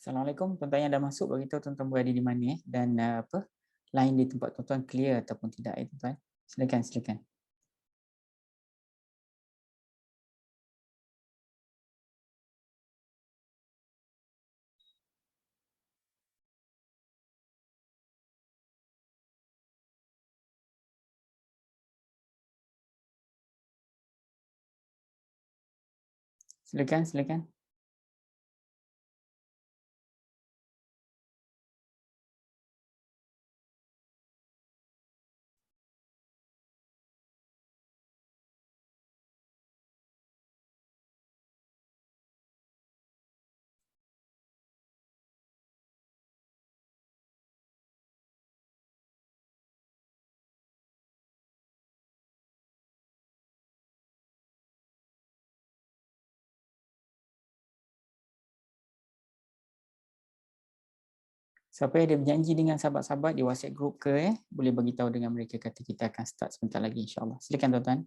Assalamualaikum, tuan-tuan yang dah masuk, beritahu tuan-tuan berada di mana dan line di tempat tuan-tuan clear ataupun tidak tuan-tuan. Silakan. Silakan. Siapa yang ada berjanji dengan sahabat-sahabat di WhatsApp group ke boleh bagi tahu dengan mereka, kata kita akan start sebentar lagi insya-Allah. Silakan tuan-tuan.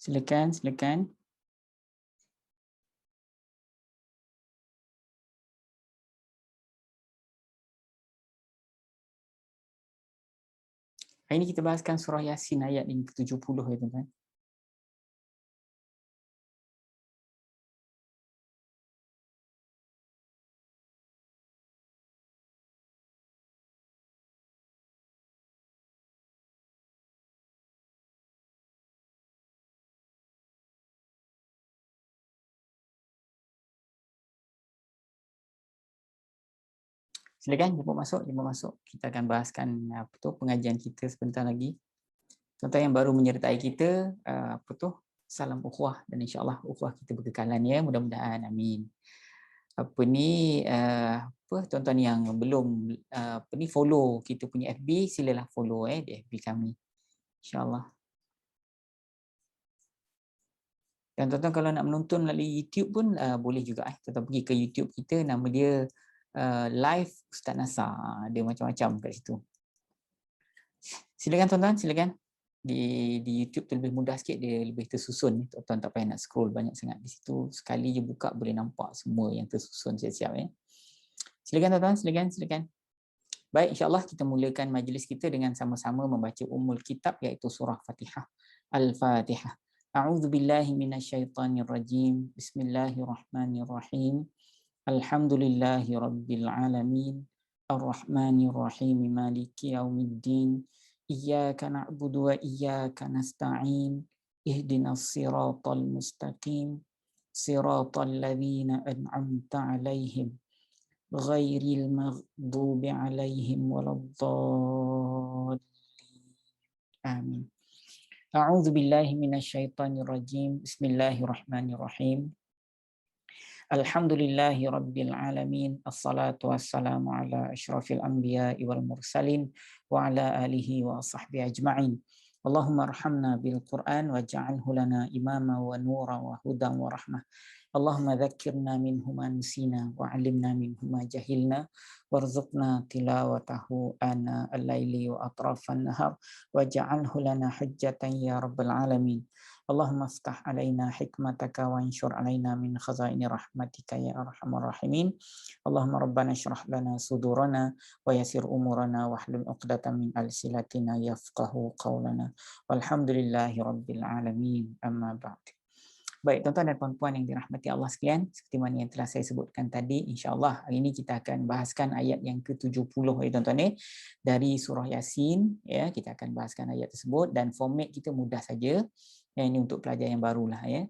Silakan. Hari ini kita bahaskan surah Yasin ayat yang ke-70 ya tuan-tuan. Silakan jemput masuk. Kita akan bahaskan pengajian kita sebentar lagi. Tuan-tuan yang baru menyertai kita, salam ukhuwah dan insya-Allah ukhuwah kita berkekalan ya, mudah-mudahan, amin. Tuan-tuan yang belum follow kita punya FB, silalah follow di FB kami. Insya-Allah. Dan tuan-tuan kalau nak menonton melalui YouTube pun boleh juga tuan-tuan pergi ke YouTube kita, nama dia Live Ustaz Nasar. Ada macam-macam kat situ. Silakan tuan-tuan. Di YouTube tu lebih mudah sikit, dia lebih tersusun. Tuan-tuan tak payah nak scroll banyak sangat di situ. Sekali je buka boleh nampak semua yang tersusun siap-siap ya. Silakan tuan-tuan, silakan. Baik, insya-Allah kita mulakan majlis kita dengan sama-sama membaca ummul kitab iaitu surah Fatihah. Al-Fatihah. A'udzubillahi minasyaitonirrajim. Bismillahirrahmanirrahim. Alhamdulillahi rabbil alamin. Ar-Rahmanirrahim. Maliki yaumiddin. Iyyaka na'budu wa iyyaka nasta'in. Ihdinas siratal mustaqim. Siratal ladzina an'amta 'alaihim ghairil maghdubi 'alaihim waladdallin. Amin. A'udzu billahi minasyaitonir rajim. Bismillahirrahmanirrahim. Alhamdulillahi rabbil alamin. Assalatu wassalamu ala asyrafil anbiya'i wal mursalin wa ala alihi wa sahbihi ajma'in. Allahumma arhamna bil Qur'an waj'alhu lana imama wa nura wa hudan wa rahmah. Allahumma dhakkirna minhu ma nusina wa 'allimna minhu ma jahilna warzuqna tilawatahu ana al-laili wa atrafan nahar waj'alhu lana hujjatan ya rabbal alamin. Allahumma aftah alaina hikmataka wa anshur alaina min khazaini rahmatika ya arhamar rahimin. Allahumma rabbana syrah lana sudurana wa yassir umurana wahlul 'uqdatam min alsinatina yafqahu qawlana. Walhamdulillahi rabbil alamin. Amma ba'd. Baik, tuan-tuan dan puan-puan yang dirahmati Allah sekalian, seperti mana yang telah saya sebutkan tadi, insya-Allah hari ini kita akan bahaskan ayat yang ke-70 ya tuan-tuan dari surah Yasin ya, kita akan bahaskan ayat tersebut dan format kita mudah saja. Ini untuk pelajar yang barulah ya.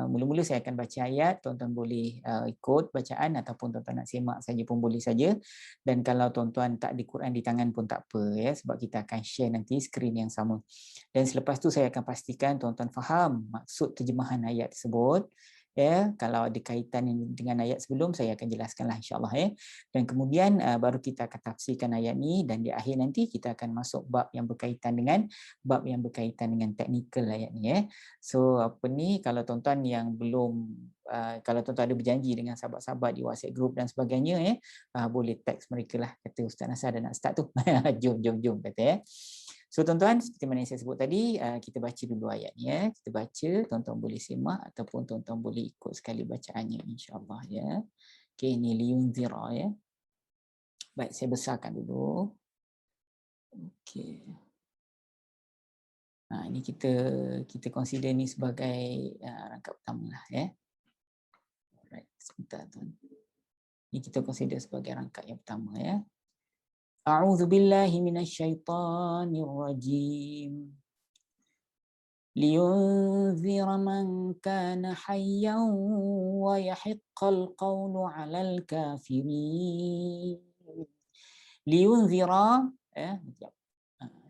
Mula-mula saya akan baca ayat, tuan-tuan boleh ikut bacaan ataupun tuan-tuan nak semak saja pun boleh saja. Dan kalau tuan-tuan tak ada Quran di tangan pun tak apa ya, sebab kita akan share nanti skrin yang sama. Dan selepas tu saya akan pastikan tuan-tuan faham maksud terjemahan ayat tersebut. Ya, kalau ada kaitan dengan ayat sebelum saya akan jelaskanlah insya-Allah ya. Dan kemudian baru kita akan tafsirkan ayat ni, dan di akhir nanti kita akan masuk bab yang berkaitan dengan teknikal ayat ni ya. So apa ni, kalau tuan-tuan yang belum kalau tuan-tuan ada berjanji dengan sahabat-sahabat di WhatsApp group dan sebagainya ya, boleh teks mereka lah, kata Ustaz Nasar dah nak start tu. jom kata ya. So tuan-tuan, seperti mana yang saya sebut tadi, kita baca dulu ayat ni ya. Kita baca, tuan-tuan boleh simak ataupun tuan-tuan boleh ikut sekali bacaannya insya-Allah ya. Okey, ni liyunzira ya. Baik, saya besarkan dulu. Okey. Ini kita consider ni sebagai rangkap pertama lah ya. Alright, sebentar tuan. Ini kita consider sebagai rangkap yang pertama ya. A'udzu billahi minasyaitonir rajim. لينذر من كان حيا ويحق القول على الكافرين. لينذر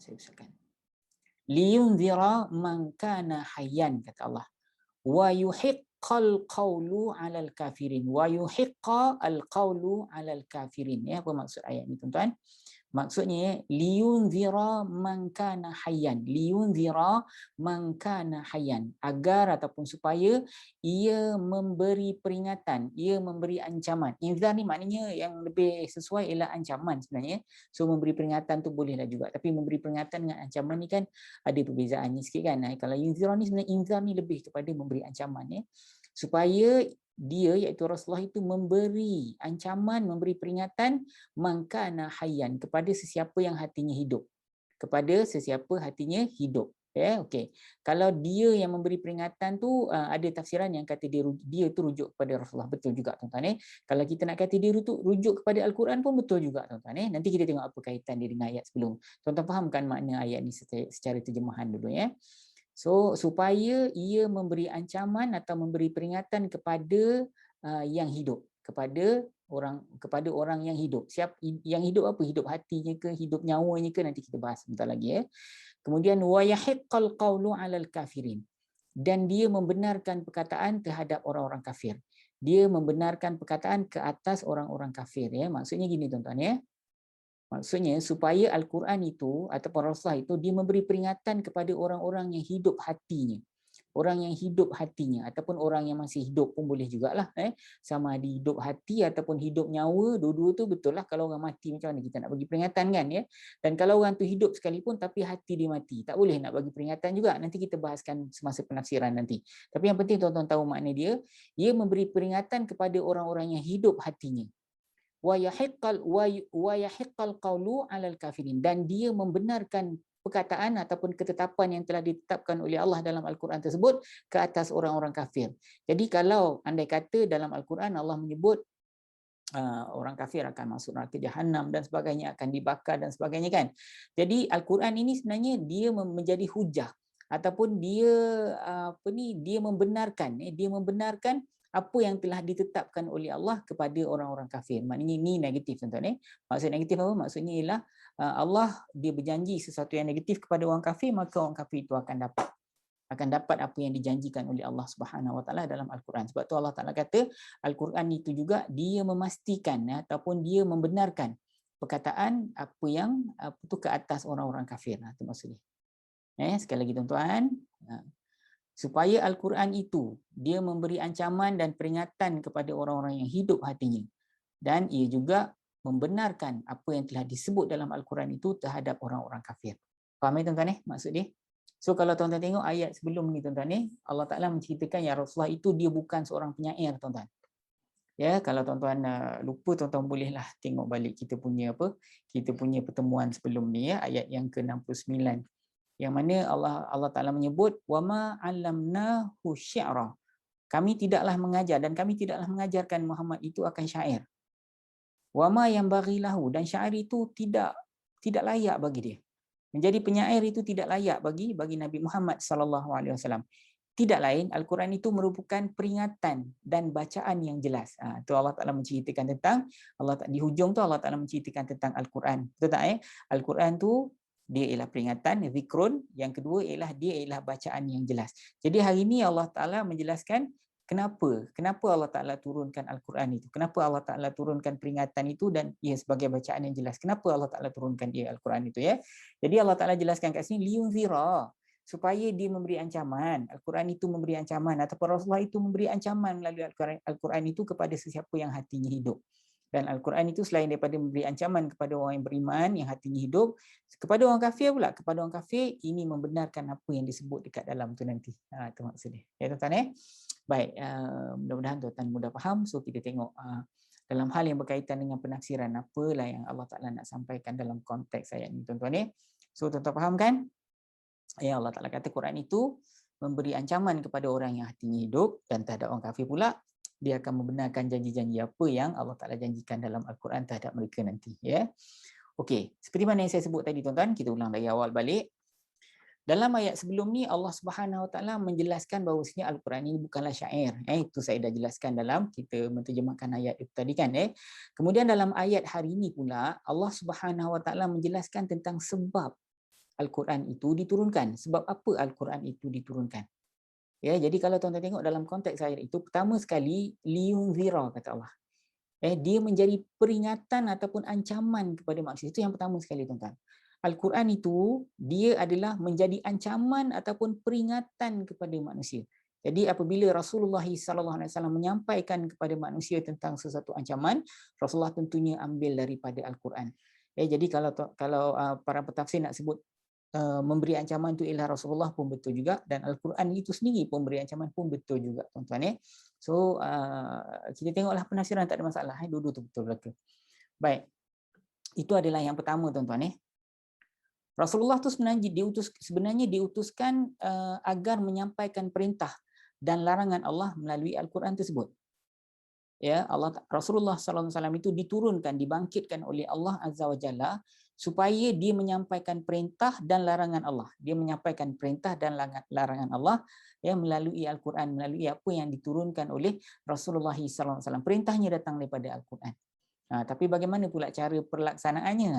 saya usahakan. لينذر من كان حيا kata Allah. ويحق القول على الكافرين. ويحق القول على الكافرين. Apa maksud ayat ni tuan-tuan? Maksudnya liyunzira man kana hayyan, liyunzira man kana hayyan, agar ataupun supaya ia memberi peringatan, ia memberi ancaman. Inzar ni maknanya yang lebih sesuai ialah ancaman sebenarnya. So memberi peringatan tu bolehlah juga, tapi memberi peringatan dengan ancaman ni kan ada perbezaannya sikit kan. Kalau yunzira ni sebenarnya inzar ni lebih kepada memberi ancaman ya. Supaya dia iaitu Rasulullah itu memberi ancaman, memberi peringatan mangkana hayyan, kepada sesiapa yang hatinya hidup. Kepada sesiapa hatinya hidup. Ya, okey. Kalau dia yang memberi peringatan tu ada tafsiran yang kata dia tu rujuk kepada Rasulullah, betul juga tuan-tuan. Kalau kita nak kata dia rujuk kepada Al-Quran pun betul juga tuan-tuan. Nanti kita tengok apa kaitan dia dengan ayat sebelum. Tuan-tuan fahamkan makna ayat ni secara terjemahan dulu ya. So supaya ia memberi ancaman atau memberi peringatan kepada yang hidup, kepada orang yang hidup. Siapa yang hidup, apa hidup hatinya ke, hidup nyawanya ke, nanti kita bahas sebentar lagi ya. Kemudian wa yahiqqal qawlu 'alal kafirin, dan dia membenarkan perkataan terhadap orang-orang kafir. Dia membenarkan perkataan ke atas orang-orang kafir ya. Maksudnya gini tuan-tuan ya. Maksudnya supaya Al-Quran itu ataupun Rasulullah itu dia memberi peringatan kepada orang-orang yang hidup hatinya. Orang yang hidup hatinya ataupun orang yang masih hidup pun boleh jugalah sama ada hidup hati ataupun hidup nyawa, dua-dua tu betul lah. Kalau orang mati macam mana kita nak bagi peringatan kan ya. Dan kalau orang tu hidup sekalipun tapi hati dia mati, tak boleh nak bagi peringatan juga. Nanti kita bahaskan semasa penafsiran nanti. Tapi yang penting tuan-tuan tahu makna dia, ia memberi peringatan kepada orang-orang yang hidup hatinya. Wa yahiqqal qawlu 'alal kafirin, dan dia membenarkan perkataan ataupun ketetapan yang telah ditetapkan oleh Allah dalam Al-Quran tersebut ke atas orang-orang kafir. Jadi kalau andai kata dalam Al-Quran Allah menyebut orang kafir akan masuk neraka Jahannam dan sebagainya, akan dibakar dan sebagainya kan. Jadi Al-Quran ini sebenarnya dia menjadi hujah ataupun dia dia membenarkan apa yang telah ditetapkan oleh Allah kepada orang-orang kafir. Maknanya ini negatif tuan-tuan. Maksud negatif apa? Maksudnya ialah Allah dia berjanji sesuatu yang negatif kepada orang kafir, maka orang kafir itu akan dapat apa yang dijanjikan oleh Allah Subhanahu Wa Taala dalam Al-Quran. Sebab tu Allah Taala kata Al-Quran itu juga dia memastikan ataupun dia membenarkan perkataan apa yang itu ke atas orang-orang kafir. Itu maksudnya. Sekali lagi tuan-tuan, supaya Al-Quran itu dia memberi ancaman dan peringatan kepada orang-orang yang hidup hatinya, dan ia juga membenarkan apa yang telah disebut dalam Al-Quran itu terhadap orang-orang kafir. Faham tuan-tuan maksud dia? So kalau tuan-tuan tengok ayat sebelum ni tuan-tuan Allah Taala menceritakan yang Rasulullah itu dia bukan seorang penyair tuan-tuan. Ya, kalau tuan-tuan lupa, tuan-tuan bolehlah tengok balik kita punya pertemuan sebelum ni ya, ayat yang ke-69. Yang mana Allah Taala menyebut wama 'allamnahu syi'ra. Kami tidaklah mengajar dan kami tidaklah mengajarkan Muhammad itu akan syair. Wama yang baghilahu, dan syair itu tidak layak bagi dia. Menjadi penyair itu tidak layak bagi Nabi Muhammad sallallahu alaihi wasallam. Tidak lain, Al-Quran itu merupakan peringatan dan bacaan yang jelas. Tu Allah Taala menceritakan tentang di hujung tu Allah Taala menceritakan tentang Al-Quran. Betul tak Al-Quran tu dia ialah peringatan, zikrun. Yang kedua ialah dia ialah bacaan yang jelas. Jadi hari ini Allah Taala menjelaskan Kenapa? Kenapa Allah Ta'ala turunkan Al-Quran itu? Kenapa Allah Ta'ala turunkan peringatan itu dan ia sebagai bacaan yang jelas? Kenapa Allah Ta'ala turunkan Al-Quran itu ya? Jadi Allah Ta'ala jelaskan kat sini liyunzira, supaya dia memberi ancaman. Al-Quran itu memberi ancaman ataupun Rasulullah itu memberi ancaman melalui Al-Quran itu kepada sesiapa yang hatinya hidup. Dan Al-Quran itu selain daripada memberi ancaman kepada orang yang beriman, yang hatinya hidup, kepada orang kafir pula, kepada orang kafir ini membenarkan apa yang disebut dekat dalam tu nanti. Itu maksudnya. Ya tuan-tuan Baik, mudah-mudahan tuan-tuan mudah faham. So kita tengok dalam hal yang berkaitan dengan penafsiran apalah yang Allah Ta'ala nak sampaikan dalam konteks ayat ini tuan-tuan So tuan-tuan faham kan? Ya, Allah Ta'ala kata Quran itu memberi ancaman kepada orang yang hatinya hidup dan terhadap orang kafir pula dia akan membenarkan janji-janji apa yang Allah Ta'ala janjikan dalam Al-Quran terhadap mereka nanti. Ya. Okey, seperti mana yang saya sebut tadi tuan-tuan, kita ulang dari awal balik. Dalam ayat sebelum ni Allah Subhanahu Wa Taala menjelaskan bahawasanya Al-Quran ini bukanlah syair. Itu saya dah jelaskan dalam kita menterjemahkan ayat itu tadi kan. Kemudian dalam ayat hari ini pula Allah Subhanahu Wa Taala menjelaskan tentang sebab Al-Quran itu diturunkan. Sebab apa Al-Quran itu diturunkan? Ya, jadi kalau tuan-tuan tengok dalam konteks ayat itu, pertama sekali liyunzira kata Allah. Dia menjadi peringatan ataupun ancaman kepada manusia. Itu yang pertama sekali tuan-tuan. Al-Quran itu dia adalah menjadi ancaman ataupun peringatan kepada manusia. Jadi apabila Rasulullah SAW menyampaikan kepada manusia tentang sesuatu ancaman, Rasulullah tentunya ambil daripada Al-Quran. Jadi kalau para pentafsir nak sebut memberi ancaman itu ialah Rasulullah pun betul juga dan Al-Quran itu sendiri pun memberi ancaman pun betul juga tuan-tuan So kita tengoklah penafsiran tak ada masalah dua-dua tu betul belaka. Baik. Itu adalah yang pertama tuan-tuan Rasulullah tu sebenarnya diutuskan agar menyampaikan perintah dan larangan Allah melalui Al-Quran tersebut. Ya, Rasulullah SAW itu diturunkan, dibangkitkan oleh Allah Azza wa Jalla supaya dia menyampaikan perintah dan larangan Allah. Dia menyampaikan perintah dan larangan Allah melalui Al-Quran, melalui apa yang diturunkan oleh Rasulullah SAW. Perintahnya datang daripada Al-Quran. Tapi bagaimana pula cara pelaksanaannya?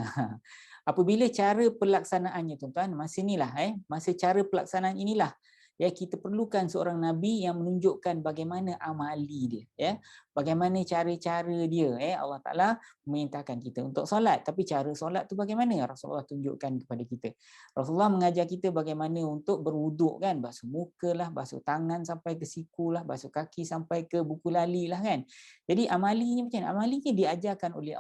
Apabila cara pelaksanaannya tuan-tuan, masa cara pelaksanaan inilah kita perlukan seorang nabi yang menunjukkan bagaimana amali dia bagaimana cara-cara dia Allah Taala memerintahkan kita untuk solat, tapi cara solat tu bagaimana Rasulullah tunjukkan kepada kita. Rasulullah mengajar kita bagaimana untuk berwuduk kan, basuh muka lah, basuh tangan sampai ke siku lah, basuh kaki sampai ke buku lali lah kan. Jadi amalinya macam mana? Amalinya diajarkan oleh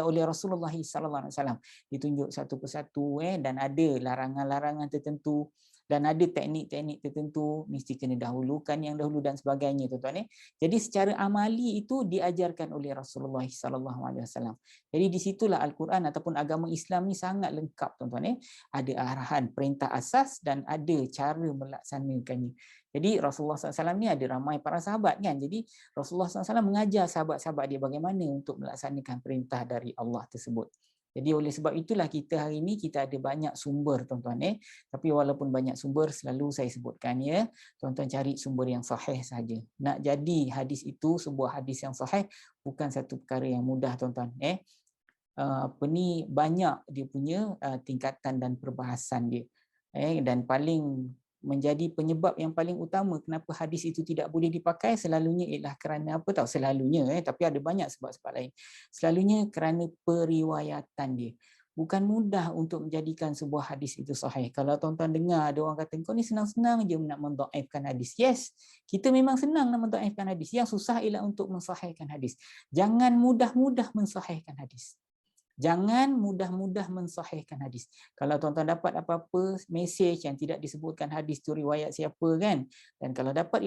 oleh Rasulullah SAW, ditunjuk satu persatu dan ada larangan-larangan tertentu dan ada teknik-teknik tertentu, mesti kena dahulukan yang dahulu dan sebagainya tuan-tuan. Jadi secara amali itu diajarkan oleh Rasulullah SAW. Jadi di situlah Al-Quran ataupun agama Islam ni sangat lengkap tuan-tuan. Ada arahan perintah asas dan ada cara melaksanakannya. Jadi Rasulullah SAW ni ada ramai para sahabat kan. Jadi Rasulullah SAW mengajar sahabat-sahabat dia bagaimana untuk melaksanakan perintah dari Allah tersebut. Jadi oleh sebab itulah kita hari ini kita ada banyak sumber tuan-tuan Tapi walaupun banyak sumber selalu saya sebutkan tuan-tuan cari sumber yang sahih saja. Nak jadi hadis itu sebuah hadis yang sahih bukan satu perkara yang mudah tuan-tuan banyak dia punya tingkatan dan perbahasan dia. Dan paling menjadi penyebab yang paling utama kenapa hadis itu tidak boleh dipakai selalunya ialah kerana apa tahu selalunya tapi ada banyak sebab-sebab lain. Selalunya kerana periwayatan dia. Bukan mudah untuk menjadikan sebuah hadis itu sahih. Kalau tuan-tuan dengar ada orang kata kau ni senang-senang je nak mendhaifkan hadis. Yes, kita memang senang nak mendhaifkan hadis. Yang susah ialah untuk mensahihkan hadis. Jangan mudah-mudah mensahihkan hadis. Jangan mudah-mudah mensahihkan hadis. Kalau tuan-tuan dapat apa-apa mesej yang tidak disebutkan hadis tu riwayat siapa kan, dan kalau dapat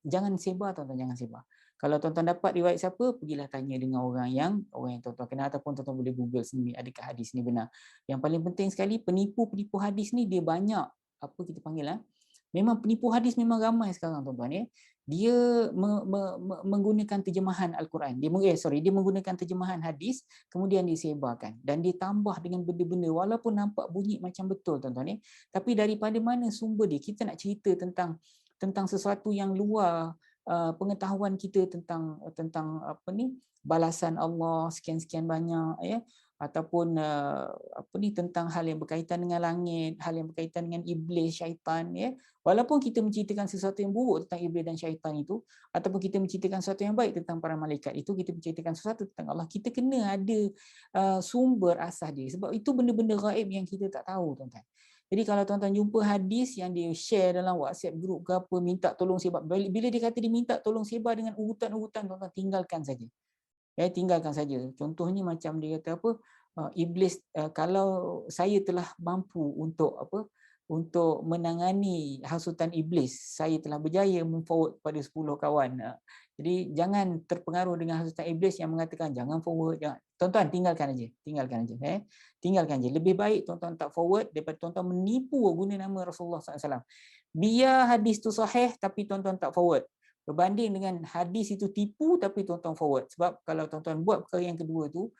jangan sebar tuan-tuan, jangan sebar. Kalau tuan-tuan dapat riwayat siapa, pergilah tanya dengan orang yang tuan-tuan kenal ataupun tuan-tuan boleh Google sendiri adakah hadis ni benar. Yang paling penting sekali penipu-penipu hadis ni dia banyak apa kita panggil memang penipu hadis memang ramai sekarang tuan-tuan Dia menggunakan terjemahan Al-Quran. Dia menggunakan terjemahan hadis kemudian disebarkan dan ditambah dengan benda-benda walaupun nampak bunyi macam betul tuan-tuan Tapi daripada mana sumber dia? Kita nak cerita tentang sesuatu yang luar pengetahuan kita tentang balasan Allah sekian-sekian banyak ataupun apa ni, tentang hal yang berkaitan dengan langit, hal yang berkaitan dengan iblis, syaitan, ya. Walaupun kita menceritakan sesuatu yang buruk tentang iblis dan syaitan itu, ataupun kita menceritakan sesuatu yang baik tentang para malaikat itu, kita menceritakan sesuatu tentang Allah, kita kena ada sumber asas dia. Sebab itu benda-benda gaib yang kita tak tahu, tuan-tuan. Jadi kalau tuan-tuan jumpa hadis yang dia share dalam WhatsApp group ke apa, minta tolong sebar, bila dia kata dia minta tolong sebar dengan urutan-urutan, tuan-tuan tinggalkan saja. Ya, tinggalkan saja. Contohnya macam dia kata apa, iblis, kalau saya telah mampu untuk apa, untuk menangani hasutan iblis, saya telah berjaya memforward kepada 10 kawan. Jadi jangan terpengaruh dengan hasutan iblis yang mengatakan jangan forward, jangan. Tuan-tuan tinggalkan aja, tinggalkan aja. Lebih baik tuan-tuan tak forward daripada tuan-tuan menipu guna nama Rasulullah SAW. Biar hadis tu sahih tapi tuan-tuan tak forward, berbanding dengan hadis itu tipu tapi tuan-tuan forward. Sebab kalau tuan-tuan buat perkara yang kedua tu,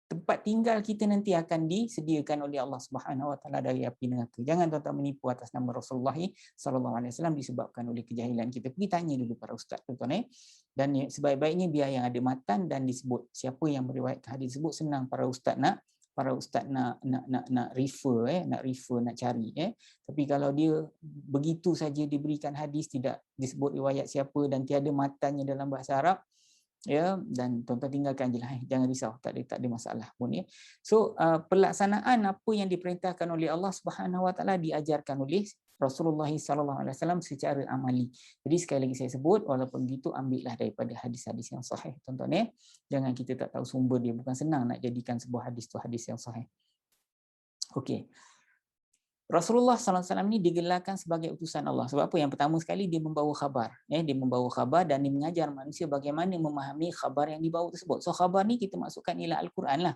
tempat tinggal kita nanti akan disediakan oleh Allah Subhanahu Wa Taala dari api neraka. Jangan tuan-tuan menipu atas nama Rasulullah sallallahu alaihi wasallam disebabkan oleh kejahilan kita. Pergi tanya dulu para ustaz, tuan-tuan. Dan sebaik-baiknya biar yang ada matan dan disebut siapa yang meriwayatkan hadis tersebut, senang para ustaz nak refer, nak cari. Tapi kalau dia begitu saja diberikan hadis, tidak disebut riwayat siapa dan tiada matanya dalam bahasa Arab, ya, dan tuan-tuan tinggalkan je lah, jangan risau, tak ada masalah pun, ya. So pelaksanaan apa yang diperintahkan oleh Allah Subhanahu Wa Taala diajarkan oleh Rasulullah sallallahu alaihi wasallam secara amali. Jadi sekali lagi saya sebut, walaupun begitu ambillah daripada hadis-hadis yang sahih, tuan-tuan, ya. Jangan kita tak tahu sumber dia, bukan senang nak jadikan sebuah hadis tu hadis yang sahih. Okey. Rasulullah sallallahu alaihi wasallam ni digelarkan sebagai utusan Allah. Sebab apa? Yang pertama sekali dia membawa khabar, ya, dia membawa khabar dan dia mengajar manusia bagaimana memahami khabar yang dibawa tersebut. So khabar ni kita masukkan ialah Al-Quran lah.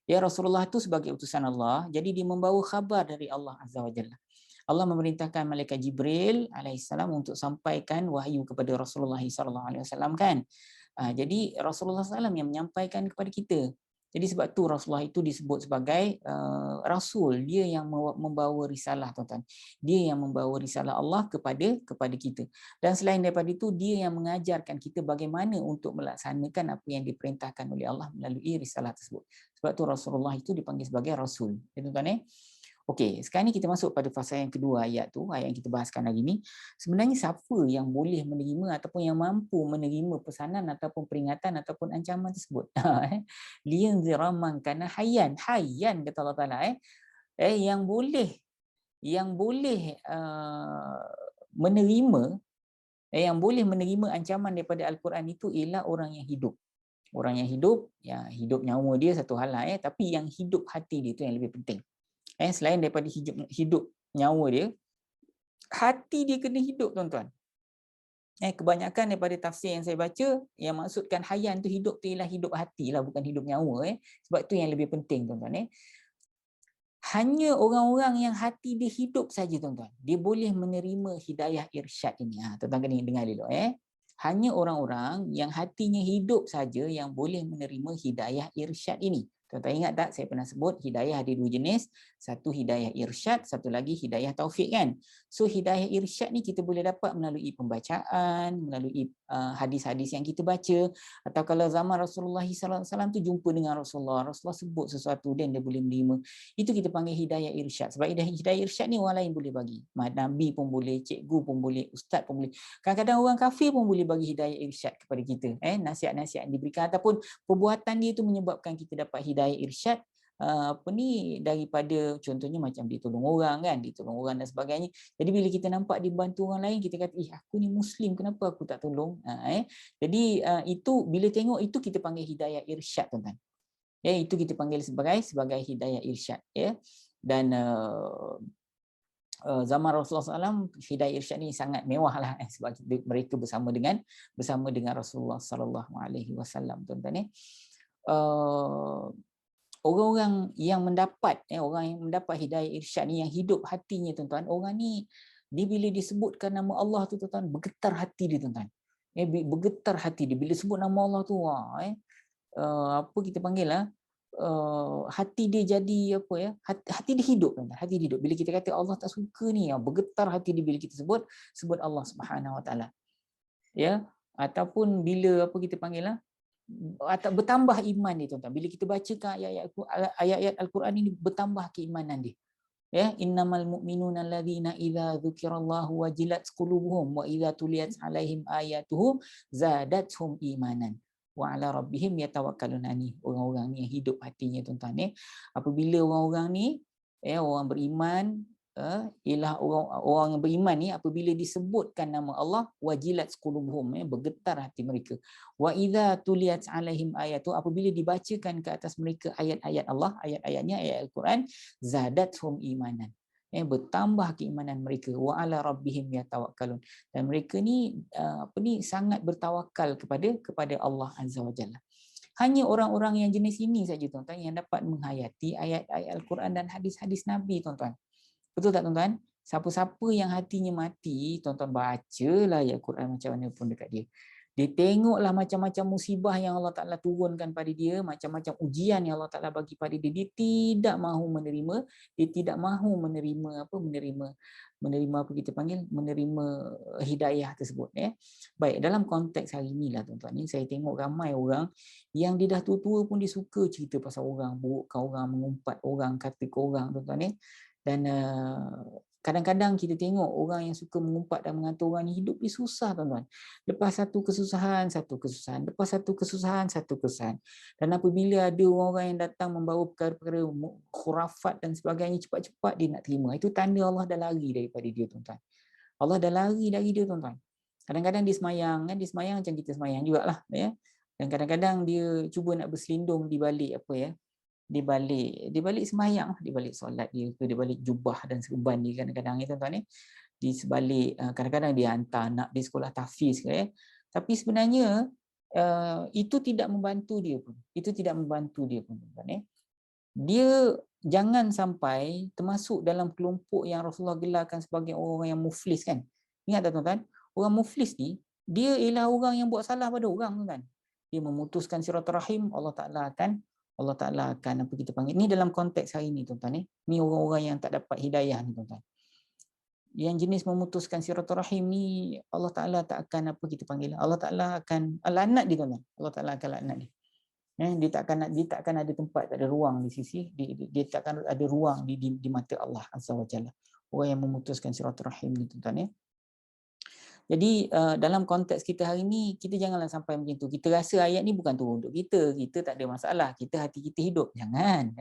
Ya, Rasulullah itu sebagai utusan Allah, jadi dia membawa khabar dari Allah Azza wa Jalla. Allah memerintahkan malaikat Jibril alaihissalam untuk sampaikan wahyu kepada Rasulullah sallallahu alaihi wasallam, kan. Jadi Rasulullah SAW yang menyampaikan kepada kita. Jadi sebab tu Rasulullah itu disebut sebagai Rasul. Dia yang membawa risalah, tuan-tuan. Dia yang membawa risalah Allah kepada kita. Dan selain daripada itu, dia yang mengajarkan kita bagaimana untuk melaksanakan apa yang diperintahkan oleh Allah melalui risalah tersebut. Sebab tu Rasulullah itu dipanggil sebagai Rasul. Ya, tuan-tuan. Okey, sekarang ni kita masuk pada fasa yang kedua ayat tu, ayat yang kita bahaskan hari ni. Sebenarnya siapa yang boleh menerima ataupun yang mampu menerima pesanan ataupun peringatan ataupun ancaman tersebut? Liyanzira man kana hayyan. Hayyan kata Allah Taala, yang boleh menerima, yang boleh menerima ancaman daripada Al-Quran itu ialah orang yang hidup. Orang yang hidup, ya, hidup nyawa dia satu hal lah, tapi yang hidup hati dia itu yang lebih penting. Selain daripada hidup nyawa dia, hati dia kena hidup, tuan-tuan. Kebanyakan daripada tafsir yang saya baca, yang maksudkan hayyan tu hidup tu ialah hidup hati lah, bukan hidup nyawa. Sebab tu yang lebih penting, tuan-tuan. Hanya orang-orang yang hati dia hidup saja, tuan-tuan, dia boleh menerima hidayah irsyad ini. Tuan-tuan kena dengar dulu. Hanya orang-orang yang hatinya hidup saja yang boleh menerima hidayah irsyad ini. Tuan-tuan ingat tak saya pernah sebut hidayah ada dua jenis, satu hidayah irsyad, satu lagi hidayah taufik, kan. So hidayah irsyad ni kita boleh dapat melalui pembacaan, melalui hadis-hadis yang kita baca, atau kalau zaman Rasulullah SAW tu jumpa dengan Rasulullah sebut sesuatu dan dia boleh menerima. Itu kita panggil hidayah irsyad. Sebab hidayah irsyad ni orang lain boleh bagi. Nabi pun boleh, cikgu pun boleh, ustaz pun boleh. Kadang-kadang orang kafir pun boleh bagi hidayah irsyad kepada kita. Nasihat-nasihat yang diberikan ataupun perbuatan dia tu menyebabkan kita dapat hidayah irsyad daripada contohnya macam ditolong orang, kan, ditolong orang dan sebagainya. Jadi bila kita nampak dibantu orang lain, kita kata, aku ni Muslim, kenapa aku tak tolong? Jadi itu bila tengok itu kita panggil hidayah irsyad, tuan-tuan. Itu kita panggil sebagai hidayah irsyad, ya. Dan zaman Rasulullah SAW, hidayah irsyad ni sangat mewah lah, sebab mereka bersama dengan Rasulullah SAW, tuan-tuan. Orang-orang yang mendapat hidayah irsyad ni, yang hidup hatinya, tuan-tuan, orang ni dia bila disebutkan nama Allah tu, tuan-tuan, bergetar hati dia, tuan-tuan. Bergetar hati dia bila sebut nama Allah tu. Apa kita panggil lah, hati dia jadi apa, ya, hati dia hidup, tuan-tuan. Hati dia hidup bila kita kata Allah tak suka ni, bergetar hati dia bila kita sebut Allah Subhanahu Wa Taala, ya. Ataupun bila apa kita panggil lah, atau bertambah iman dia tuan-tuan. Bila kita bacakan ayat-ayat Al-Quran ini, bertambah keimanan dia. Ya, innamal mu'minuna alladzina idza dzukirallahu wajilat qulubuhum wa idza tuliyat alaihim ayatuhu zadatuhum imanan wa ala rabbihim yatawakkalun. Ni orang-orang ni yang hidup hatinya tuan-tuan. Apabila orang-orang ni, orang beriman, ialah orang yang beriman ni, apabila disebutkan nama Allah, wajilat qulubuhum, bergetar hati mereka. Wa idza tuliyat alaihim ayatu, apabila dibacakan ke atas mereka ayat-ayat Allah, ayat-ayatnya, ayat Al-Quran, zadathum imanan, bertambah keimanan mereka. Wa ala rabbihim yatawakkalun, dan mereka ni sangat bertawakal kepada Allah Azza wa Jalla. Hanya orang-orang yang jenis ini saja tuan-tuan yang dapat menghayati ayat-ayat Al-Quran dan hadis-hadis Nabi tuan-tuan. Betul tak tuan-tuan? Siapa-siapa yang hatinya mati, tuan-tuan bacalah ayat Quran macam mana pun dekat dia. Dia tengoklah macam-macam musibah yang Allah Ta'ala turunkan pada dia, macam-macam ujian yang Allah Ta'ala bagi pada dia. Dia tidak mahu menerima, dia tidak mahu menerima apa kita panggil, menerima hidayah tersebut. Baik, dalam konteks hari inilah tuan-tuan, ni saya tengok ramai orang yang dia dah tua-tua pun dia suka cerita pasal orang, burukkan orang, mengumpat orang, kata ke orang tuan-tuan. Dan kadang-kadang kita tengok orang yang suka mengumpat dan mengata orang ni hidup dia susah tuan-tuan. Lepas satu kesusahan, lepas satu kesusahan. Dan apabila ada orang-orang yang datang membawa perkara-perkara khurafat dan sebagainya, cepat-cepat dia nak terima. Itu tanda Allah dah lari daripada dia tuan-tuan. Allah dah lari dari dia tuan-tuan. Kadang-kadang dia semayang, dia semayang macam kita semayang jugalah. Dan kadang-kadang dia cuba nak berselindung di balik di balik sembahyang, di balik solat dia, di balik jubah dan serban dia kadang-kadang tuan-tuan di sebalik, kadang-kadang dia hantar anak di sekolah tahfiz tapi sebenarnya itu tidak membantu dia pun. Tuan-tuan. Dia jangan sampai termasuk dalam kelompok yang Rasulullah gelarkan sebagai orang yang muflis kan. Ingat tak tuan-tuan? Orang muflis ni, dia ialah orang yang buat salah pada orang tuan-tuan. Dia memutuskan silaturahim, Allah Ta'ala akan apa kita panggil. Ni dalam konteks hari ni tuan-tuan. Ni orang-orang yang tak dapat hidayah ni tuan-tuan. Yang jenis memutuskan silaturahim ni, Allah Ta'ala tak akan apa kita panggil. Allah Ta'ala akan laknat dia tuan-tuan. Allah Ta'ala akan laknat dia. Dia tak akan ada tempat, tak ada ruang di sisi. Dia tak akan ada ruang di mata Allah Azza wa Jalla. Orang yang memutuskan silaturahim ni tuan-tuan. Jadi dalam konteks kita hari ni, kita janganlah sampai macam tu. Kita rasa ayat ni bukan turun untuk kita. Kita tak ada masalah. Hati kita hidup. Jangan.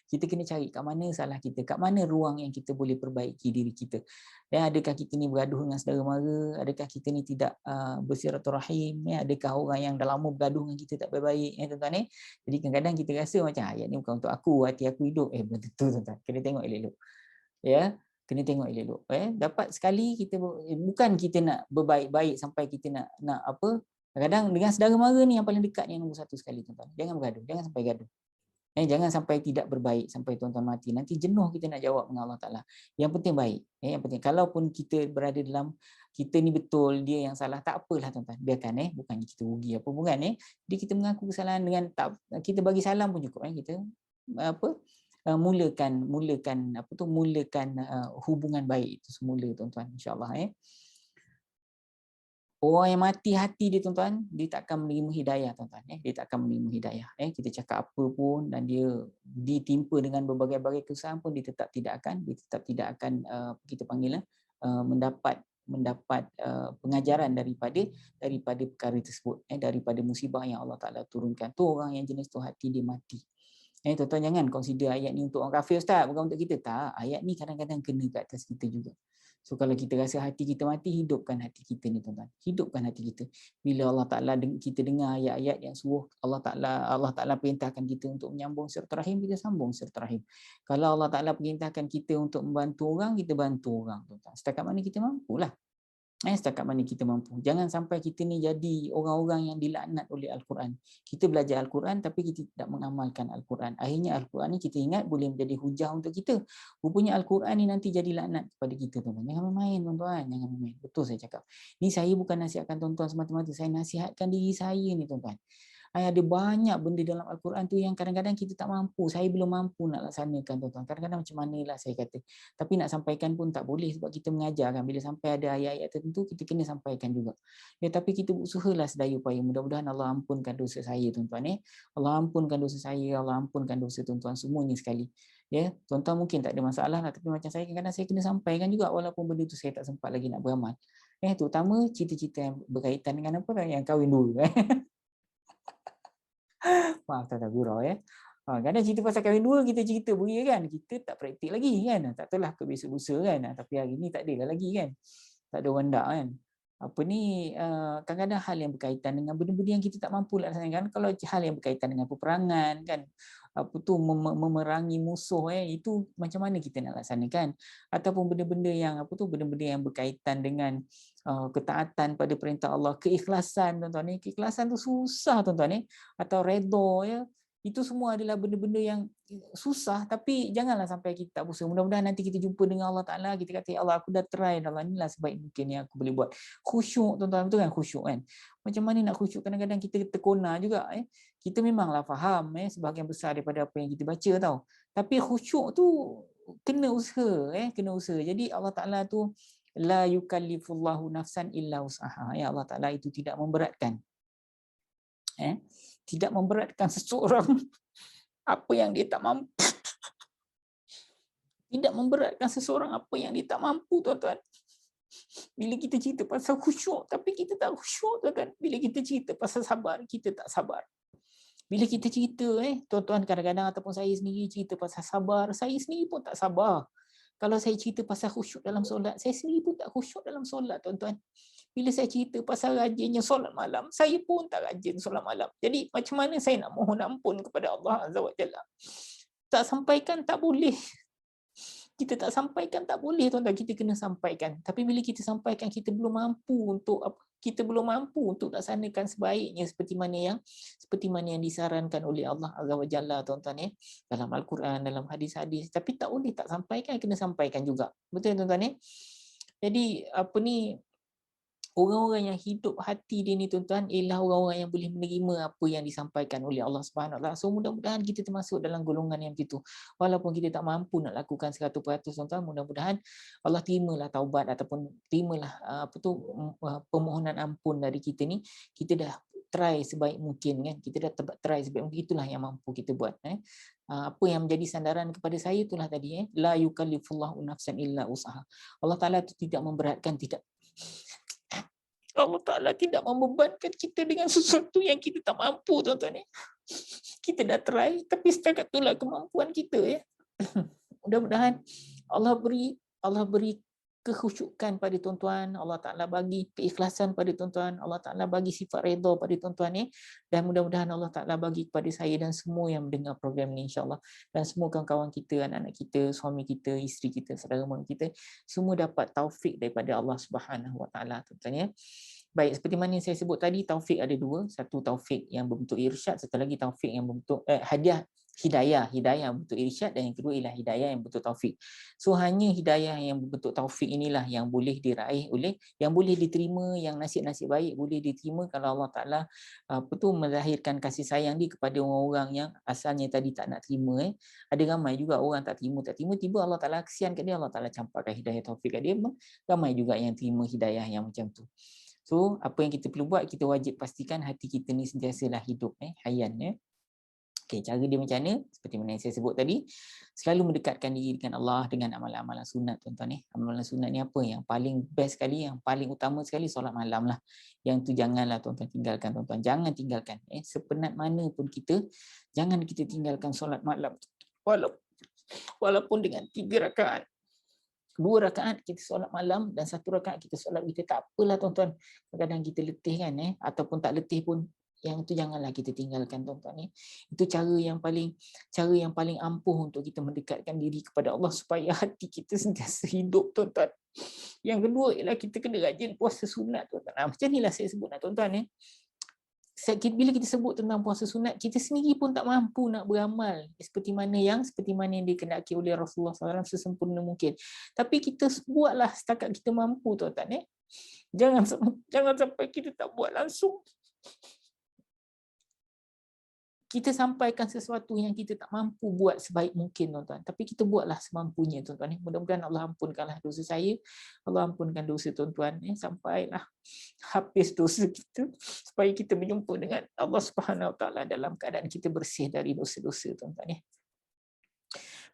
Kita kena cari kat mana salah kita. Kat mana ruang yang kita boleh perbaiki diri kita. Dan adakah kita ni bergaduh dengan saudara mara? Adakah kita ni tidak bersiraturahim? Adakah orang yang dah lama bergaduh dengan kita tak baik-baik? Tuan-tuan. Jadi kadang-kadang kita rasa macam ayat ni bukan untuk aku. Hati aku hidup. Belum tentu tuan-tuan. Kena tengok elok-elok. Kena tengok elok-elok. Dapat sekali kita bukan kita nak berbaik-baik sampai kita nak apa. Kadang-kadang dengan saudara mara ni yang paling dekat ni yang nombor satu sekali tuan-tuan. Jangan bergaduh, jangan sampai gaduh. Jangan sampai tidak berbaik sampai tuan-tuan mati. Nanti jenuh kita nak jawab dengan Allah Ta'ala. Yang penting baik. Yang penting kalaupun kita berada dalam kita ni betul, dia yang salah, tak apalah tuan-tuan. Biarkan bukannya kita rugi apa bukan Jadi kita mengaku kesalahan dengan kita bagi salam pun cukup kita apa mulakan hubungan baik itu semula tuan-tuan, insya-Allah. Orang yang mati hati dia tuan-tuan, dia tak akan menerima hidayah tuan-tuan. Dia tak akan menerima hidayah. Kita cakap apa pun dan dia ditimpa dengan berbagai-bagai kesusahan pun dia tetap tidak akan kita panggil mendapat pengajaran daripada perkara tersebut, daripada musibah yang Allah Ta'ala turunkan. Tu orang yang jenis tu hati dia mati. Tuan-tuan jangan consider ayat ni untuk orang kafir ustaz, bukan untuk kita. Tak, ayat ni kadang-kadang kena kat atas kita juga. So kalau kita rasa hati kita mati, hidupkan hati kita ni tuan-tuan. Hidupkan hati kita. Bila Allah Ta'ala kita dengar ayat-ayat yang suruh Allah Ta'ala perintahkan kita untuk menyambung silaturahim, kita sambung silaturahim. Kalau Allah Ta'ala perintahkan kita untuk membantu orang, kita bantu orang tuan-tuan. Setakat mana kita mampulah. Setakat mana kita mampu. Jangan sampai kita ni jadi orang-orang yang dilaknat oleh Al-Quran. Kita belajar Al-Quran tapi kita tidak mengamalkan Al-Quran. Akhirnya Al-Quran ni kita ingat boleh menjadi hujah untuk kita. Rupanya Al-Quran ni nanti jadi laknat kepada kita tuan-tuan. Jangan main tuan-tuan. Jangan main. Betul saya cakap. Ni saya bukan nasihatkan tuan-tuan semata-mata. Saya nasihatkan diri saya ni tuan-tuan. Ada banyak benda dalam Al-Quran tu yang kadang-kadang kita tak mampu. Saya belum mampu nak laksanakan, tuan-tuan. Kadang-kadang macam manalah saya kata. Tapi nak sampaikan pun tak boleh sebab kita mengajar kan. Bila sampai ada ayat-ayat tertentu, kita kena sampaikan juga. Ya, tapi kita berusahalah sedaya upaya. Mudah-mudahan Allah ampunkan dosa saya, tuan-tuan. Allah ampunkan dosa saya, Allah ampunkan dosa tuan-tuan semuanya sekali. Ya, tuan-tuan mungkin tak ada masalah lah, tapi macam saya kadang-kadang saya kena sampaikan juga walaupun benda tu saya tak sempat lagi nak beramal. Terutama cita-cita yang berkaitan dengan apa kan, yang kahwin dulu. Maaf tak gurau ya. Kadang cerita pasal kahwin dua kita cerita boleh kan, kita tak praktik lagi kan. Tak tahulah ke besok lusa kan. Tapi hari ni tak adalah lagi kan. Tak ada orang dak kan. Apa ni, kadang-kadang hal yang berkaitan dengan benda-benda yang kita tak mampu laksanakan. Kalau hal yang berkaitan dengan peperangan kan, apa tu memerangi musuh itu macam mana kita nak laksanakan, ataupun benda-benda yang apa tu, benda-benda yang berkaitan dengan ketaatan pada perintah Allah, keikhlasan tuan-tuan ni, keikhlasan tu susah tuan-tuan ni, atau redha ya, itu semua adalah benda-benda yang susah, tapi janganlah sampai kita tak berusaha. Mudah-mudahan nanti kita jumpa dengan Allah Ta'ala, kita kata, ya Allah, aku dah try, Allah, inilah sebaik mungkin yang aku boleh buat. Khusyuk tuan-tuan, betul kan khusyuk kan? Macam mana nak khusyuk, kadang-kadang kita terkona juga. Kita memanglah faham sebahagian besar daripada apa yang kita baca tau. Tapi khusyuk tu kena usaha, kena usaha. Jadi Allah Ta'ala tu la yukallifullahu nafsan illa usaha. Ya, Allah Ta'ala itu tidak memberatkan. Tidak memberatkan seseorang apa yang dia tak mampu. Tidak memberatkan seseorang apa yang dia tak mampu, tuan-tuan. Bila kita cerita pasal khusyuk, tapi kita tak khusyuk, tuan-tuan. Bila kita cerita pasal sabar, kita tak sabar. Bila kita cerita, tuan-tuan, kadang-kadang ataupun saya sendiri cerita pasal sabar, saya sendiri pun tak sabar. Kalau saya cerita pasal khusyuk dalam solat, saya sendiri pun tak khusyuk dalam solat, tuan-tuan. Bila saya cerita pasal rajinnya solat malam, saya pun tak rajin solat malam. Jadi macam mana saya nak mohon ampun kepada Allah Azza wa Jalla? Tak sampaikan tak boleh. Kita tak sampaikan tak boleh, tuan-tuan. Kita kena sampaikan. Tapi bila kita sampaikan, kita belum mampu untuk apa? Kita belum mampu untuk laksanakan sebaiknya seperti mana yang disarankan oleh Allah Azza wa Jalla, tuan-tuan dalam Al-Quran, dalam hadis-hadis. Tapi tak boleh tak sampaikan, kena sampaikan juga. Betul tuan-tuan Jadi apa ni, orang-orang yang hidup hati dia ni, tuan-tuan, ialah orang-orang yang boleh menerima apa yang disampaikan oleh Allah Subhanahu Wa Taala. So mudah-mudahan kita termasuk dalam golongan yang begitu. Walaupun kita tak mampu nak lakukan 100%, tuan-tuan, mudah-mudahan Allah terimalah taubat ataupun terimalah permohonan ampun dari kita ni. Kita dah try sebaik mungkin kan. Kita dah try sebaik mungkin, itulah yang mampu kita buat. Apa yang menjadi sandaran kepada saya itulah tadi la yukallifullahu nafsan illa usaha. Allah Taala itu tidak memberatkan, Allah Ta'ala tidak membebankan kita dengan sesuatu yang kita tak mampu, tuan-tuan Kita dah try, tapi setakat itulah kemampuan kita Mudah-mudahan Allah beri kekhusyukan pada tuan-tuan, Allah Ta'ala bagi keikhlasan pada tuan-tuan, Allah Ta'ala bagi sifat redha pada tuan-tuan dan mudah-mudahan Allah Ta'ala bagi kepada saya dan semua yang mendengar program ni, insyaAllah, dan semua kawan-kawan kita, anak-anak kita, suami kita, isteri kita, saudara mara kita, semua dapat taufik daripada Allah Subhanahu Wa Ta'ala, tuan-tuan Baik, seperti mana yang saya sebut tadi, taufik ada dua. Satu taufik yang berbentuk irsyad, satu lagi taufik yang berbentuk hidayah yang berbentuk irsyad, dan yang kedua ialah hidayah yang berbentuk taufik. So hanya hidayah yang berbentuk taufik inilah yang boleh diraih oleh, yang boleh diterima, yang nasib-nasib baik boleh diterima kalau Allah Ta'ala melahirkan kasih sayang dia kepada orang-orang yang asalnya tadi tak nak terima. Ada ramai juga orang tak terima, tiba Allah Ta'ala kesian kat dia, Allah Ta'ala campakkan hidayah taufik kat dia. Ramai juga yang terima hidayah yang macam tu. So, apa yang kita perlu buat, kita wajib pastikan hati kita ni sentiasalah hidup, hayan. Okay, cara dia macam mana? Seperti mana yang saya sebut tadi, selalu mendekatkan diri dengan Allah dengan amalan-amalan sunat, tuan-tuan. Amalan sunat ni apa? Yang paling best sekali, yang paling utama sekali, solat malam lah. Yang tu janganlah tuan-tuan tinggalkan, tuan-tuan. Jangan tinggalkan. Sepenat mana pun kita, jangan kita tinggalkan solat malam. Walaupun dengan 3 rakaat. 2 rakaat kita solat malam dan 1 rakaat kita solat witir, tak apalah tuan-tuan. Kadang-kadang kita letih kan ataupun tak letih pun, yang tu janganlah kita tinggalkan, tuan-tuan Itu cara yang paling ampuh untuk kita mendekatkan diri kepada Allah supaya hati kita sentiasa hidup, tuan-tuan. Yang kedua ialah kita kena rajin puasa sunat, tuan-tuan. Macam inilah saya sebut tuan-tuan bila kita sebut tentang puasa sunat, kita sendiri pun tak mampu nak beramal seperti mana yang dikehendaki oleh Rasulullah SAW sesempurna mungkin. Tapi kita buatlah setakat kita mampu, tuan-tuan Jangan sampai kita tak buat langsung. Kita sampaikan sesuatu yang kita tak mampu buat sebaik mungkin, tuan-tuan. Tapi kita buatlah semampunya, tuan-tuan. Mudah-mudahan Allah ampunkanlah dosa saya, Allah ampunkan dosa tuan-tuan. Sampailah habis dosa kita, supaya kita berjumpa dengan Allah Subhanahu Wa Taala dalam keadaan kita bersih dari dosa-dosa, tuan-tuan.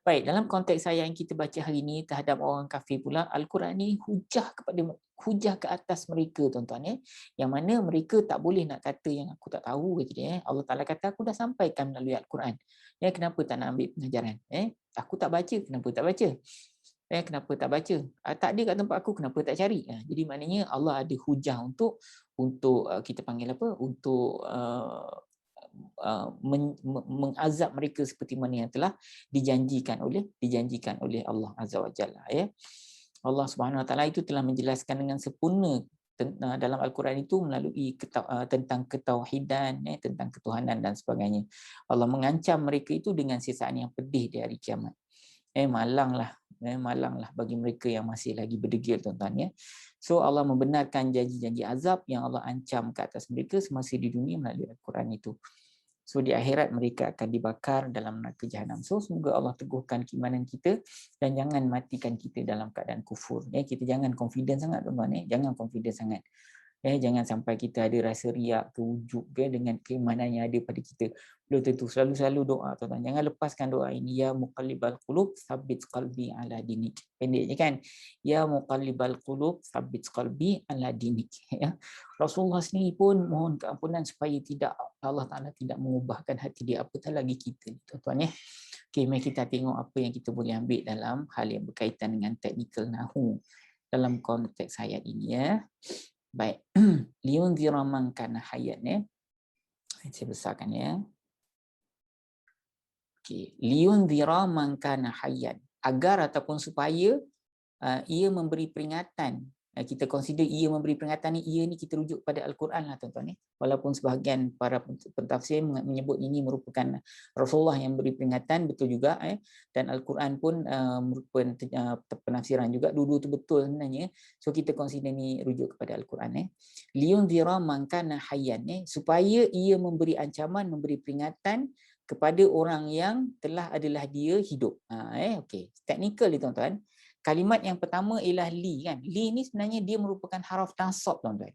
Baik, dalam konteks ayat yang kita baca hari ini terhadap orang kafir pula, Al-Quran ni hujah ke atas mereka, tuan-tuan. Yang mana mereka tak boleh nak kata yang aku tak tahu, kata dia. Allah Ta'ala kata, aku dah sampaikan melalui Al-Quran. Kenapa tak nak ambil pengajaran? Aku tak baca, kenapa tak baca? Kenapa tak baca? Tak ada kat tempat aku, kenapa tak cari? Jadi maknanya Allah ada hujah untuk kita panggil apa? Untuk mengazab mereka seperti mana yang telah dijanjikan oleh Allah Azza wa Jalla. Allah Subhanahu Wa Taala itu telah menjelaskan dengan sempurna dalam Al-Quran itu melalui tentang ketauhidan, tentang ketuhanan dan sebagainya. Allah mengancam mereka itu dengan siksaan yang pedih di hari kiamat. Malanglah bagi mereka yang masih lagi berdegil, tuan-tuan. So Allah membenarkan janji-janji azab yang Allah ancam ke atas mereka semasa di dunia melalui Al-Quran itu. So di akhirat mereka akan dibakar dalam neraka jahanam. So semoga Allah teguhkan keimanan kita dan jangan matikan kita dalam keadaan kufur. Kita jangan confident sangat, tuan-tuan. Jangan confident sangat. Jangan sampai kita ada rasa riak ke ujub dengan keimanan yang ada pada kita. Belum tentu, selalu doa, tuan-tuan. Jangan lepaskan doa ini. Ya muqallibal qulub tsabbit qalbi ala dinik. Pendek je kan? Ya muqallibal qulub tsabbit qalbi ala dinik. Rasulullah sendiri pun mohon keampunan supaya Allah Ta'ala tidak mengubahkan hati dia, apatah lagi kita, tuan-tuan. Mari kita tengok apa yang kita boleh ambil dalam hal yang berkaitan dengan teknikal nahu dalam konteks ayat ini. Baik, liyunzira man kana hayyan. Saya besarkan liyunzira man kana hayyan, agar ataupun supaya ia memberi peringatan. Kita consider ia memberi peringatan ni, ia ni kita rujuk pada Al-Quran lah, tuan-tuan. Walaupun sebahagian para pentafsir menyebut ini merupakan Rasulullah yang beri peringatan, betul juga. Dan Al-Quran pun merupakan penafsiran juga, dua-dua tu betul sebenarnya. So kita consider ni rujuk kepada Al-Quran. Liyunzira man kana hayyan, supaya ia memberi ancaman, memberi peringatan kepada orang yang telah adalah dia hidup. Okey, teknikal ni, tuan-tuan. Kalimat yang pertama ialah li, kan? Li ni sebenarnya dia merupakan haraf nasab, tuan-tuan.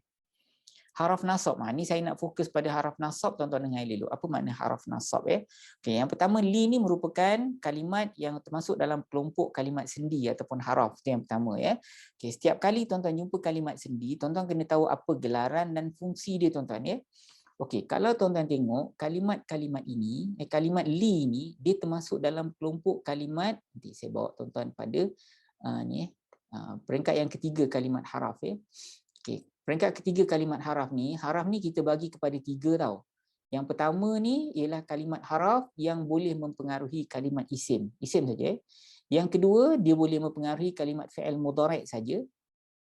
Haraf nasab. Ni saya nak fokus pada haraf nasab, tuan-tuan, dengar dulu. Apa makna haraf nasab? Okey, yang pertama, li ni merupakan kalimat yang termasuk dalam kelompok kalimat sendi ataupun haraf. Itu yang pertama. Okey, setiap kali tuan-tuan jumpa kalimat sendi, tuan-tuan kena tahu apa gelaran dan fungsi dia, tuan-tuan. Okey, kalau tuan-tuan tengok kalimat-kalimat ini, kalimat li ni, dia termasuk dalam kelompok kalimat, nanti saya bawa tuan-tuan pada peringkat yang ketiga kalimat haraf. Okey, peringkat ketiga kalimat haraf ni kita bagi kepada tiga tau. Yang pertama ni ialah kalimat haraf yang boleh mempengaruhi kalimat isim saja. Yang kedua, dia boleh mempengaruhi kalimat fi'il mudhari' saja.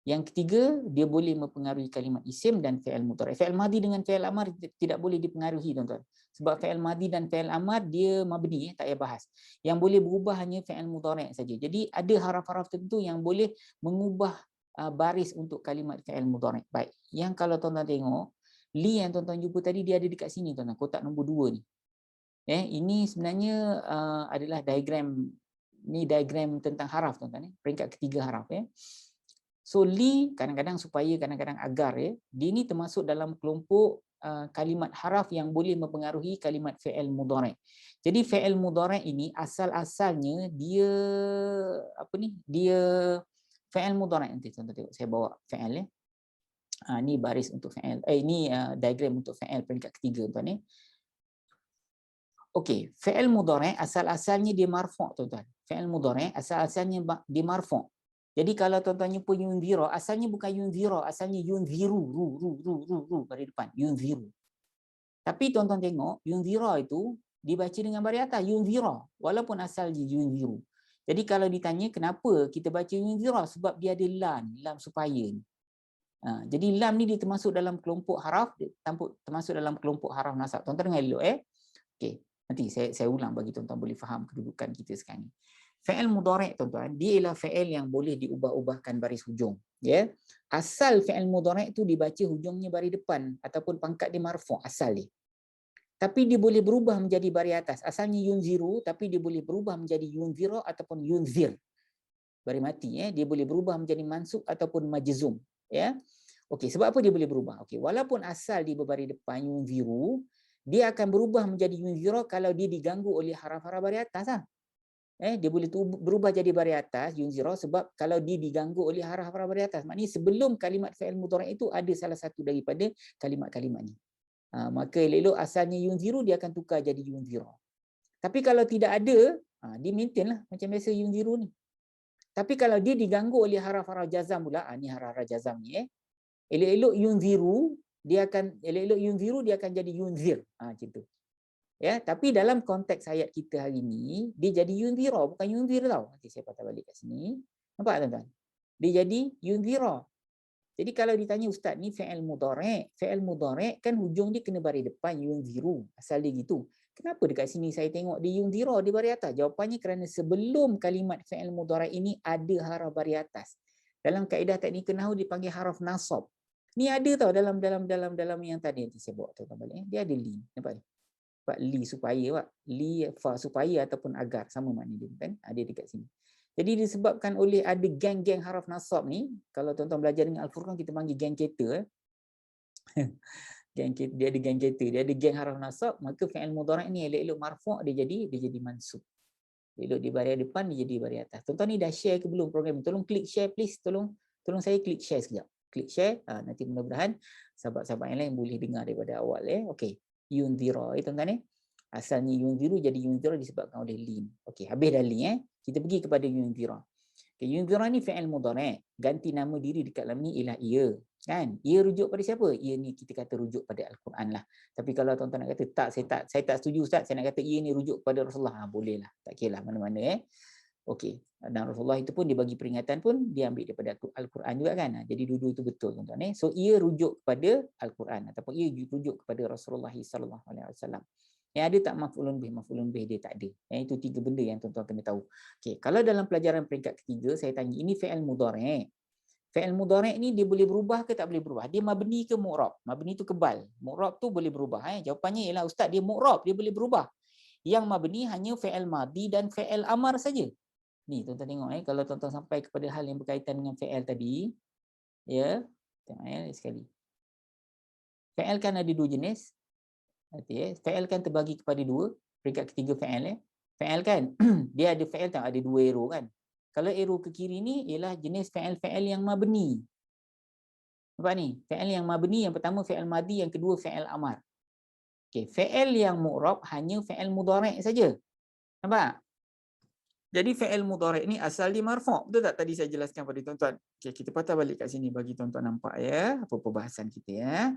Yang ketiga, dia boleh mempengaruhi kalimat isim dan fi'il mudhari'. Fi'il madhi dengan fi'il amar tidak boleh dipengaruhi, tuan-tuan. Sebab fi'il madhi dan fi'il amar dia mabni, tak payah bahas. Yang boleh berubah hanya fi'il mudhari' saja. Jadi ada haraf-haraf tertentu yang boleh mengubah baris untuk kalimat fi'il mudhari'. Baik. Yang kalau tuan-tuan tengok, li yang tuan-tuan jumpa tadi dia ada dekat sini, tuan-tuan, kotak nombor 2 ni. Ini sebenarnya adalah diagram tentang haraf, tuan-tuan. Peringkat ketiga haraf. So li kadang-kadang supaya, kadang-kadang agar, dia ni termasuk dalam kelompok kalimat haraf yang boleh mempengaruhi kalimat fi'il mudhari'. Jadi fi'il mudhari' ini asal-asalnya dia dia fi'il mudhari'. Nanti tuan-tuan tengok, saya bawa fi'il. Ni baris untuk fi'il. Ini diagram untuk fi'il peringkat ketiga, tuan-tuan. Okey, fi'il mudhari' asal-asalnya dia marfu', tuan-tuan. Fi'il mudhari' asal-asalnya dia marfu'. Jadi kalau tuan-tuan jumpa yunzira, asalnya bukan yunzira, asalnya yunziru, ru pada depan, yunziru. Tapi tuan-tuan tengok, yunzira itu dibaca dengan baris atas, yunzira, walaupun asal yunziru. Jadi kalau ditanya kenapa kita baca yunzira, sebab dia ada lam supaya ni. Jadi lam ni dia termasuk dalam kelompok haraf, termasuk dalam kelompok haraf nasab. Tuan-tuan dengar dulu. Okey, nanti saya ulang bagi tuan-tuan boleh faham kedudukan kita sekarang ni. Fi'il mudhari', tuan-tuan, dia ialah fi'il yang boleh diubah-ubahkan baris hujung. Asal fi'il mudhari' itu dibaca hujungnya baris depan ataupun pangkat dia marfu', asal dia. Tapi dia boleh berubah menjadi baris atas. Asalnya yunziru, tapi dia boleh berubah menjadi yunzira ataupun yunzir. Baris mati, dia boleh berubah menjadi mansub ataupun majzum. Ya. Okey, sebab apa dia boleh berubah? Okey, walaupun asal dia berbaris depan yunziru, dia akan berubah menjadi yunzira kalau dia diganggu oleh haraf-haraf baris atas lah. Dia boleh berubah jadi baris atas yunzira sebab kalau dia diganggu oleh haraf-haraf baris atas. Maknanya sebelum kalimat fi'il mudhari' itu ada salah satu daripada kalimat-kalimat ni. Maka elok-elok asalnya yunziru dia akan tukar jadi yunzira. Tapi kalau tidak ada, dia maintain lah macam biasa yunziru ni. Tapi kalau dia diganggu oleh haraf-haraf jazam pula, ni haraf-haraf jazam ni, elok-elok yunziru dia akan jadi yunzir. Macam tu. Ya, tapi dalam konteks ayat kita hari ni, dia jadi yunzira, bukan yunzir tau. Nanti saya patah balik kat sini. Nampak tuan-tuan? Dia jadi yunzira. Jadi kalau ditanya ustaz ni fi'il mudhari' kan hujung dia kena baris depan yunziru. Asal dia gitu. Kenapa dekat sini saya tengok dia yunzira di baris atas? Jawapannya kerana sebelum kalimat fi'il mudhari' ini ada haraf baris atas. Dalam kaedah teknikal nahwu dipanggil haraf nasab. Ni ada tau dalam yang tadi nanti saya bawa tuan-tuan balik. Dia ada li. Nampak ni? Pak li supaya pak li fa supaya ataupun agar sama makna dia kan ada dekat sini. Jadi disebabkan oleh ada geng-geng haraf nasab ni, kalau tuan-tuan belajar dengan Al-Furqan kita panggil geng kereta geng kereta, dia ada geng kereta, dia ada geng haraf nasab, maka fi'il mudhari' ni elok-elok marfu' dia jadi mansub. Elok di baris depan dia jadi baris atas. Tuan-tuan ni dah share ke belum program ni? Tolong klik share please, tolong saya klik share sekejap. Klik share, nanti mudah-mudahan sahabat-sahabat yang lain boleh dengar daripada awal Okey. Yunzira tuan-tuan asalnya yunziru jadi yunzira disebabkan oleh lin. Okey, habis dah lin kita pergi kepada yunzira. Okay, yunzira ni fi'il mudhari', ganti nama diri dekat dalam ni ialah ia, kan? Ia rujuk pada siapa? Ia ni kita kata rujuk pada Al-Quran lah. Tapi kalau tuan-tuan nak kata tak, saya tak setuju ustaz, saya nak kata ia ni rujuk kepada Rasulullah, boleh lah, tak kira lah mana-mana Okey, dan Rasulullah itu pun dia bagi peringatan pun dia ambil daripada Al-Quran juga kan. Jadi dua-dua itu betul tuan-tuan So ia rujuk kepada Al-Quran ataupun ia rujuk kepada Rasulullah sallallahu alaihi wasallam. Yang ada tak maf'ulun bih dia tak ada. Itu tiga benda yang tuan-tuan kena tahu. Okey, kalau dalam pelajaran peringkat ketiga saya tanya ini fi'il mudhari'. Fi'il mudhari' ni dia boleh berubah ke tak boleh berubah? Dia mabni ke mu'rab? Mabni tu kebal. Mu'rab tu boleh berubah Jawapannya ialah ustaz dia mu'rab, dia boleh berubah. Yang mabni hanya fi'il madi dan fi'il amar saja. Ni tuan-tuan tengok kalau tuan-tuan sampai kepada hal yang berkaitan dengan fi'il tadi, ya. Tengok sekali. Fi'il kan ada dua jenis. Fi'il kan terbagi kepada dua, peringkat ketiga fi'il Fi'il kan dia ada fi'il tak ada dua arrow kan. Kalau arrow ke kiri ni ialah jenis fi'il yang mabni. Nampak ni? Fi'il yang mabni yang pertama fi'il madi, yang kedua fi'il amar. Okey, fi'il yang mu'rab hanya fi'il mudhari' saja. Nampak? Jadi fi'il mudhari' ni asal dia marfu'. Betul tak tadi saya jelaskan pada tuan-tuan? Okey, kita patah balik kat sini bagi tuan-tuan nampak apa perbahasan kita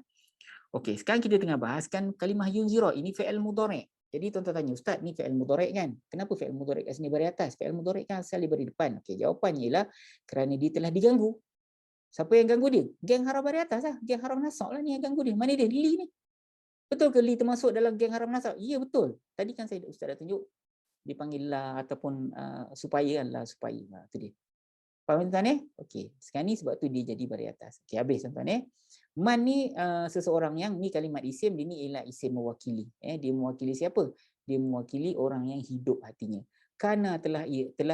Okey, sekarang kita tengah bahaskan kalimah yunzira. Ini fi'il mudhari'. Jadi tuan-tuan tanya, ustaz ni fi'il mudhari' kan? Kenapa fi'il mudhari' kat sini baris atas? Fi'il mudhari' kan asal dia baris depan. Okey, jawapannya ialah kerana dia telah diganggu. Siapa yang ganggu dia? Geng haraf baris atas lah. Geng haraf nasab lah ni yang ganggu dia. Mana dia? Li ni. Betul ke li termasuk dalam geng haraf nasab? Ya, betul. Tadi kan ustaz dah tunjuk dipanggil la ataupun supaya kan, la supaya. Itu dia. Faham tuan-tuan Okey, sekarang ni sebab tu dia jadi baris atas. Okey, habis tuan-tuan Man ni seseorang yang ni kalimat isim, dia ni ialah isim mewakili. Dia mewakili siapa? Dia mewakili orang yang hidup hatinya. Kana telah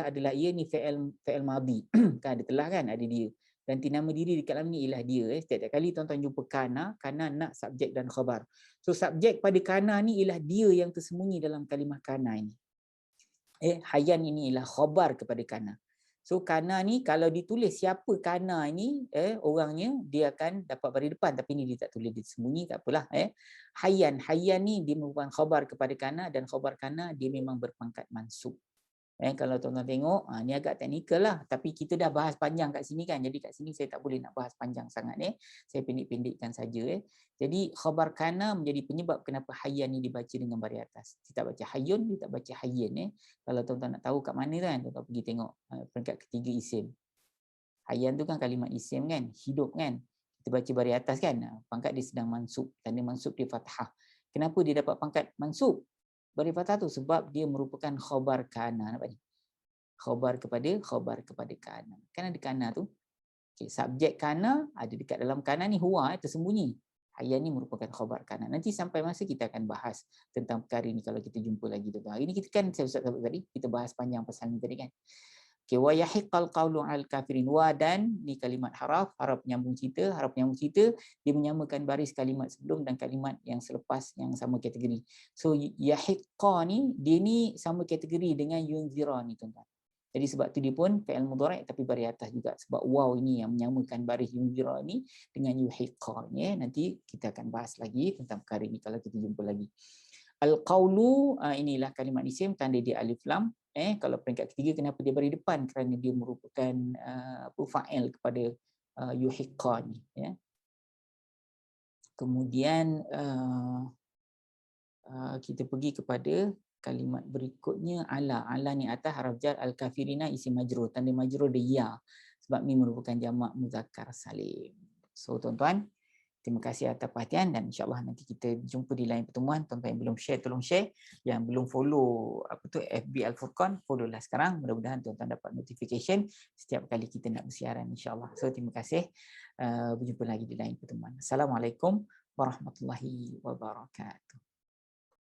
adalah ia ni fi'il madi. Kan ada telah kan, ada dia. Ganti nama diri dekat dalam ni ialah dia. Setiap kali tuan-tuan jumpa kana nak subjek dan khabar. So subjek pada kana ni ialah dia yang tersembunyi dalam kalimah kana ini. Hayyan ini ialah khabar kepada kana. So kana ni kalau ditulis siapa kana ni orangnya dia akan dapat baris depan, tapi ni dia tak tulis, dia sembunyi, tak apalah Hayyan ni dia merupakan khabar kepada kana dan khabar kana dia memang berpangkat mansub. Kalau tuan-tuan tengok ni agak teknikal lah, tapi kita dah bahas panjang kat sini kan, jadi kat sini saya tak boleh nak bahas panjang sangat saya pendek-pendekkan saja Jadi khabar kana menjadi penyebab kenapa hayyan ni dibaca dengan baris atas. Dia tak baca hayyun, dia tak baca hayyan Kalau tuan-tuan nak tahu kat mana kan, tuan-tuan pergi tengok peringkat ketiga isim. Hayyan tu kan kalimat isim kan, hidup kan. Kita baca baris atas kan, pangkat dia sedang mansub, tanda mansub dia fathah. Kenapa dia dapat pangkat mansub? Baris fathah tu sebab dia merupakan khabar kana. Nampak ni? Khabar kepada kana. Kan ada kana tu. Subjek kana ada dekat dalam kana ni huwa tersembunyi. Hayyan ni merupakan khabar kana. Nanti sampai masa kita akan bahas tentang perkara ini kalau kita jumpa lagi tuan. Hari ini kita kan saya Ustaz tadi kita bahas panjang pasal ni tadi kan. Okay, wa yahiqqal qawlu 'al kafirin. Wa dan ni kalimat haraf penyambung cerita, dia menyamakan baris kalimat sebelum dan kalimat yang selepas yang sama kategori. So yahiqqa ni dia ni sama kategori dengan yunzira ni tuan-tuan. Jadi sebab tu dia pun fi'il mudhari' tapi baris atas juga sebab waw ini yang menyamakan baris yunzira ni dengan yuhiqqa ni. Nanti kita akan bahas lagi tentang perkara ini kalau kita jumpa lagi. Al-qawlu inilah kalimat isim tanda dia alif lam. Kalau peringkat ketiga kenapa dia beri depan? Kerana dia merupakan fa'il kepada yuhiqqa ni ya. Kemudian kita pergi kepada kalimat berikutnya ala. Ala ni atas haraf jar, al-kafirina isim majrur. Tanda majrur dia ya sebab ni merupakan jamak muzakkar salim. So tuan-tuan, terima kasih atas perhatian dan insya-Allah nanti kita jumpa di lain pertemuan. Tuan-tuan yang belum share tolong share, yang belum follow FB Al-Furqan follow lah sekarang. Mudah-mudahan tuan-tuan dapat notification setiap kali kita nak bersiaran insya-Allah. So terima kasih. Berjumpa lagi di lain pertemuan. Assalamualaikum warahmatullahi wabarakatuh.